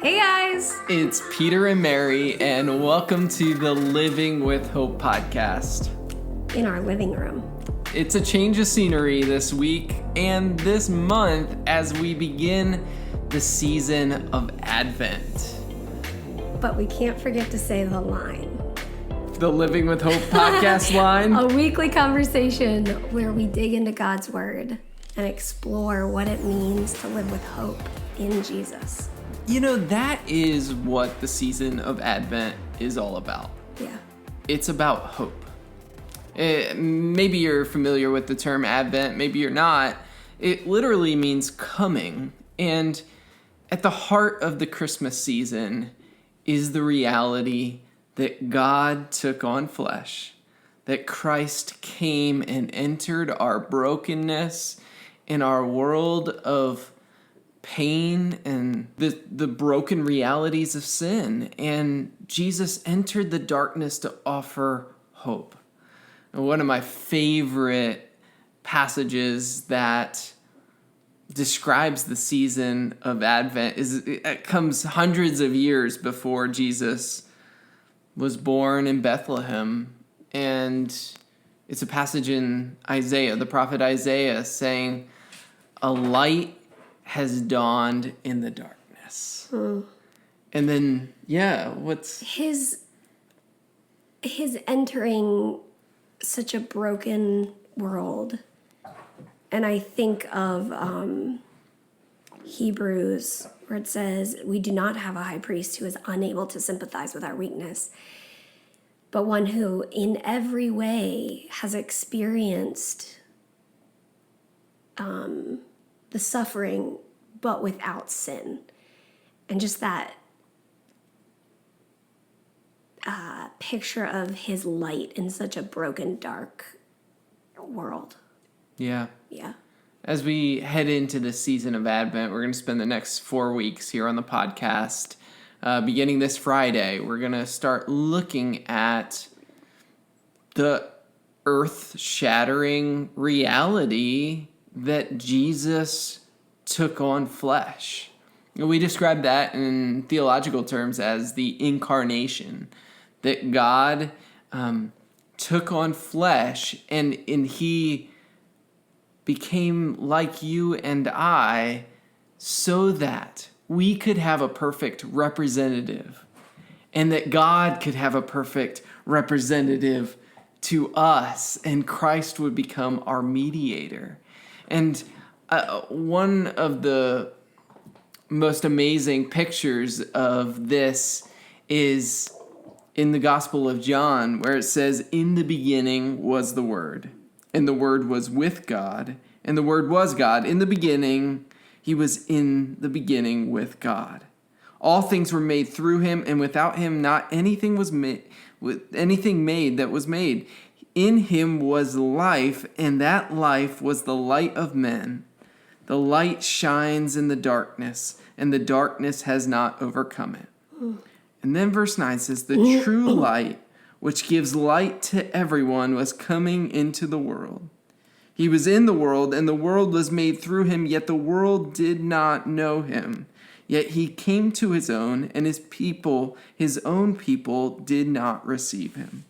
Hey guys! It's Peter and Mary, and welcome to the Living with Hope podcast. In our living room. It's a change of scenery this week and this month as we begin the season of Advent. But we can't forget to say the line. The Living with Hope podcast line. A weekly conversation where we dig into God's Word and explore what it means to live with hope in Jesus. You know, that is what the season of Advent is all about. Yeah. It's about hope. Maybe you're familiar with the term Advent, maybe you're not. It literally means coming. And at the heart of the Christmas season is the reality that God took on flesh, that Christ came and entered our brokenness in our world of pain and the broken realities of sin. And Jesus entered the darkness to offer hope. And one of my favorite passages that describes the season of Advent it comes hundreds of years before Jesus was born in Bethlehem. And it's a passage in Isaiah, the prophet Isaiah, saying, "A light has dawned in the darkness." And then, what's his entering such a broken world. And I think of Hebrews, where it says, "We do not have a high priest who is unable to sympathize with our weakness, but one who in every way has experienced the suffering, but without sin." And just that picture of his light in such a broken, dark world. Yeah. Yeah. As we head into the season of Advent, we're going to spend the next 4 weeks here on the podcast. Beginning this Friday, we're going to start looking at the earth-shattering reality that Jesus took on flesh. We describe that in theological terms as the Incarnation, that God took on flesh and he became like you and I so that we could have a perfect representative and that God could have a perfect representative to us, and Christ would become our mediator. And one of the most amazing pictures of this is in the Gospel of John, where it says, "In the beginning was the Word, and the Word was with God, and the Word was God. In the beginning, he was in the beginning with God. All things were made through him, and without him not anything was made, anything made that was made. In him was life, and that life was the light of men. The light shines in the darkness, and the darkness has not overcome it." And then verse 9 says, "The true light, which gives light to everyone, was coming into the world. He was in the world, and the world was made through him, yet the world did not know him. Yet he came to his own, and his own people, did not receive him.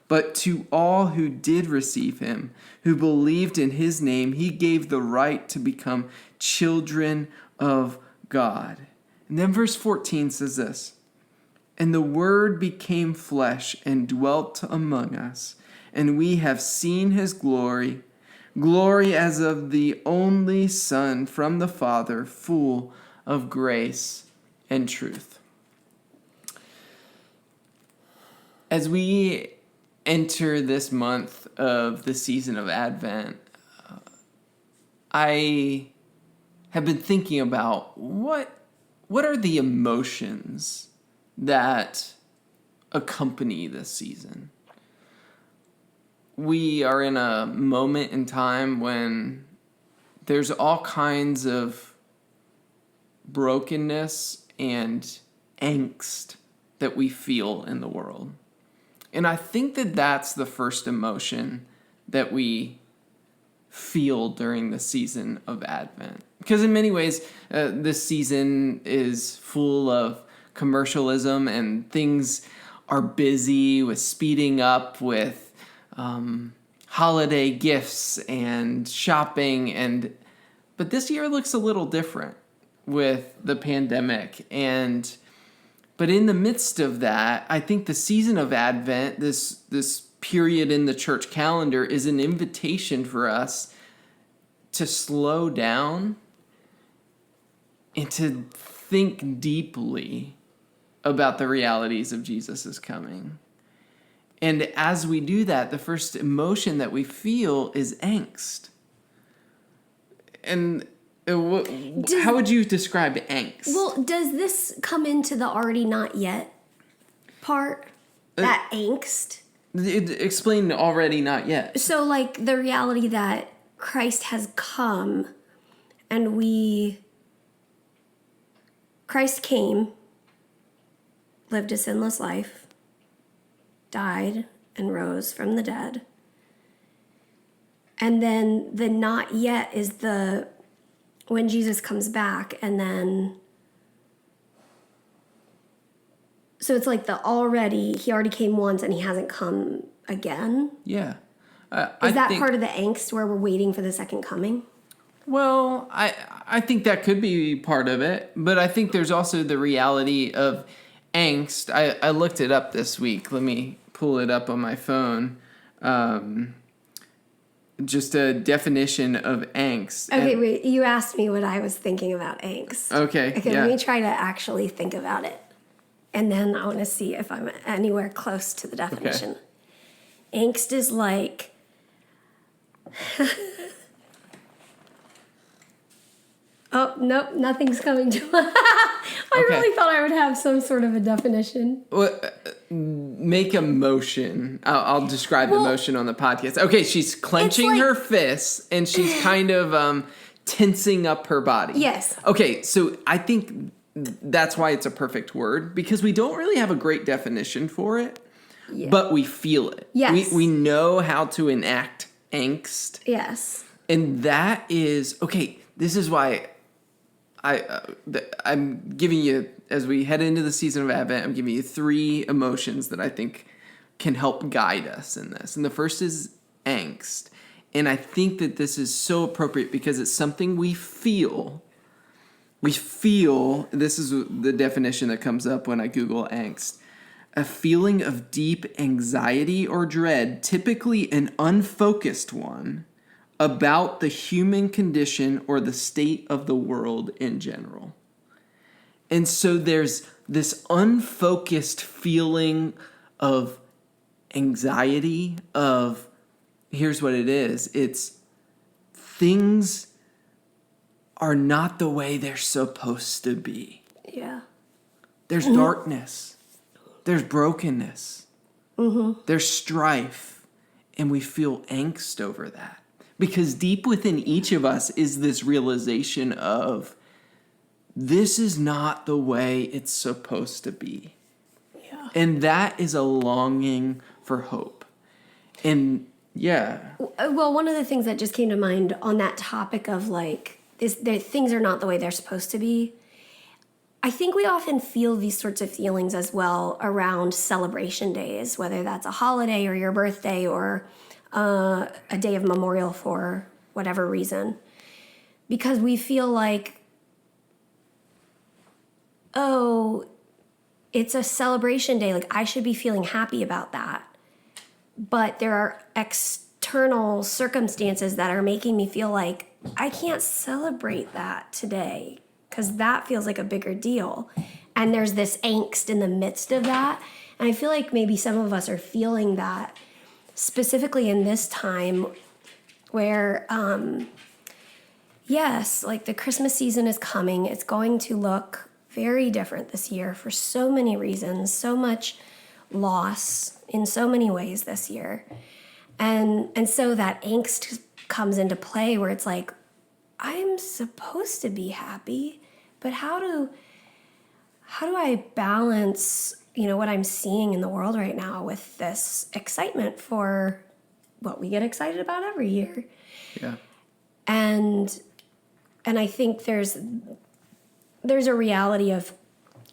But to all who did receive him, who believed in his name, he gave the right to become children of God." And then verse 14 says this, "And the Word became flesh and dwelt among us, and we have seen his glory, glory as of the only Son from the Father, full of grace and truth." As we enter this month of the season of Advent, I have been thinking about what are the emotions that accompany this season. We are in a moment in time when there's all kinds of brokenness and angst that we feel in the world. And I think that that's the first emotion that we feel during the season of Advent. Because in many ways, this season is full of commercialism and things are busy with speeding up with holiday gifts and shopping. But this year looks a little different with the pandemic. But in the midst of that, I think the season of Advent, this period in the church calendar, is an invitation for us to slow down and to think deeply about the realities of Jesus' coming. And as we do that, the first emotion that we feel is angst. And how would you describe angst? Well, does this come into the already not yet part? That angst? Explain already not yet. So, like, the reality that Christ has come and Christ came, lived a sinless life, died and rose from the dead. And then the not yet is when Jesus comes back, and then so it's like he already came once and he hasn't come again. Yeah. Is that part of the angst where we're waiting for the second coming? Well, I think that could be part of it, but I think there's also the reality of angst. I looked it up this week. Let me pull it up on my phone. Just a definition of angst. Okay, wait. You asked me what I was thinking about angst. Okay, Let me try to actually think about it. And then I want to see if I'm anywhere close to the definition. Okay. Angst is like... Oh, nope, nothing's coming to I really thought I would have some sort of a definition. Well, make a motion. I'll describe the motion on the podcast. Okay, she's clenching her fists and she's kind of tensing up her body. Yes. Okay, so I think that's why it's a perfect word, because we don't really have a great definition for it, but we feel it. Yes. We know how to enact angst. Yes. And that is, okay, this is why I'm giving you, as we head into the season of Advent, I'm giving you 3 emotions that I think can help guide us in this. And the first is angst. And I think that this is so appropriate because it's something we feel. We feel, this is the definition that comes up when I Google angst, a feeling of deep anxiety or dread, typically an unfocused one, about the human condition or the state of the world in general. And so there's this unfocused feeling of anxiety, of, here's what it is, it's things are not the way they're supposed to be. Yeah. There's darkness, there's brokenness, there's strife, and we feel angst over that. Because deep within each of us is this realization of, this is not the way it's supposed to be. Yeah. And that is a longing for hope. And yeah. Well, one of the things that just came to mind on that topic of things are not the way they're supposed to be. I think we often feel these sorts of feelings as well around celebration days, whether that's a holiday or your birthday or a day of memorial for whatever reason, because we feel like, oh, it's a celebration day, like I should be feeling happy about that, but there are external circumstances that are making me feel like I can't celebrate that today because that feels like a bigger deal, and there's this angst in the midst of that, and I feel like maybe some of us are feeling that specifically in this time where, yes, like the Christmas season is coming. It's going to look very different this year for so many reasons, so much loss in so many ways this year. And so that angst comes into play where it's like, I'm supposed to be happy, but how do I balance what I'm seeing in the world right now with this excitement for what we get excited about every year. Yeah. And And I think there's a reality of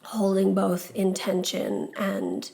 holding both intention and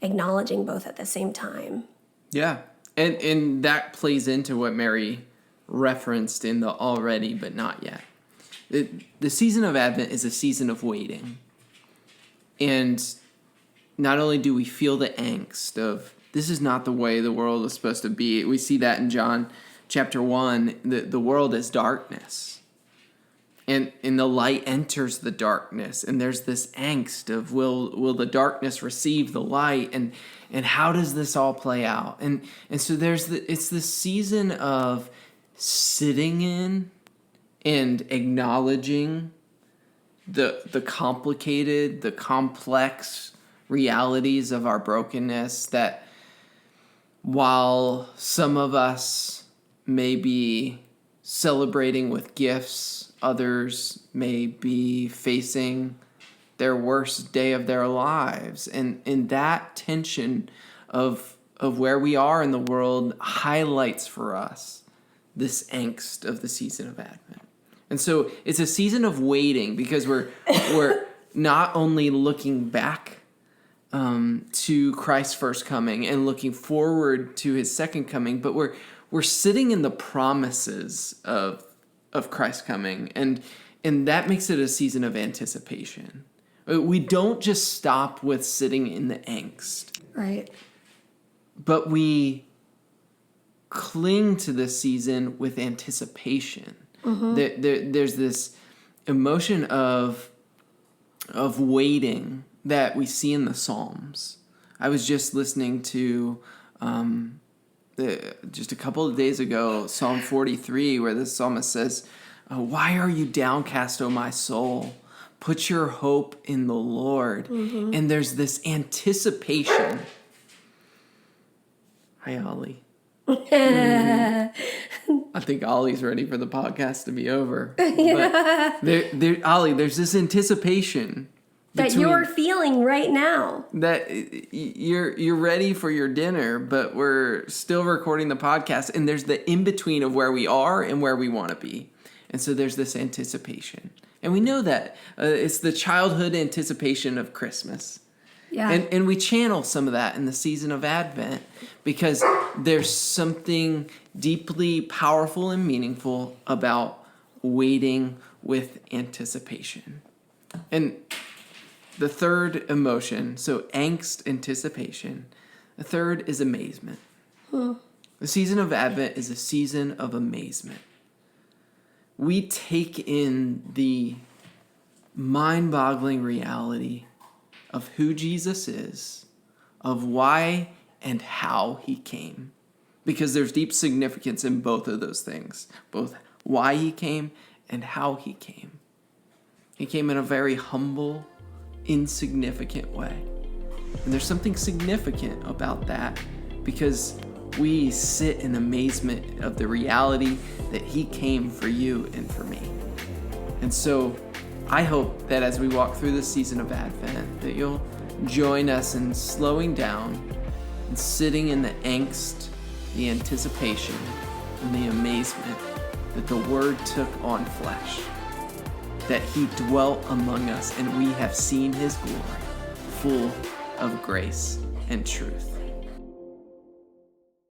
acknowledging both at the same time. Yeah. And that plays into what Mary referenced in the already but not yet. The season of Advent is a season of waiting. And not only do we feel the angst of this is not the way the world is supposed to be. We see that in John chapter 1. The world is darkness. And the light enters the darkness. And there's this angst of will the darkness receive the light? And how does this all play out? And so it's this season of sitting in and acknowledging the complicated, the complex realities of our brokenness, that while some of us may be celebrating with gifts, others may be facing their worst day of their lives. And that tension of where we are in the world highlights for us this angst of the season of Advent. And so it's a season of waiting, because we're not only looking back to Christ's first coming and looking forward to his second coming, but we're sitting in the promises of Christ's coming, and that makes it a season of anticipation. We don't just stop with sitting in the angst, Right. but we cling to this season with anticipation. There's this emotion of waiting that we see in the Psalms. I was just listening to just a couple of days ago, Psalm 43, where the psalmist says, "Why are you downcast, O my soul? Put your hope in the Lord." And there's this anticipation. Hi, Ollie. I think Ollie's ready for the podcast to be over. But Ollie, there's this anticipation That you're feeling right now. that you're ready for your dinner, but we're still recording the podcast, and there's the in-between of where we are and where we want to be. And so there's this anticipation. And we know that. It's the childhood anticipation of Christmas. Yeah. And we channel some of that in the season of Advent, because there's something deeply powerful and meaningful about waiting with anticipation. And the third emotion, so angst, anticipation. The third is amazement. The season of Advent is a season of amazement. We take in the mind-boggling reality of who Jesus is, of why and how he came. Because there's deep significance in both of those things, both why he came and how he came. He came in a very humble, insignificant way. And there's something significant about that, because we sit in amazement of the reality that he came for you and for me. And so I hope that as we walk through this season of Advent, that you'll join us in slowing down and sitting in the angst, the anticipation, and the amazement that the Word took on flesh, that he dwelt among us, and we have seen his glory, full of grace and truth.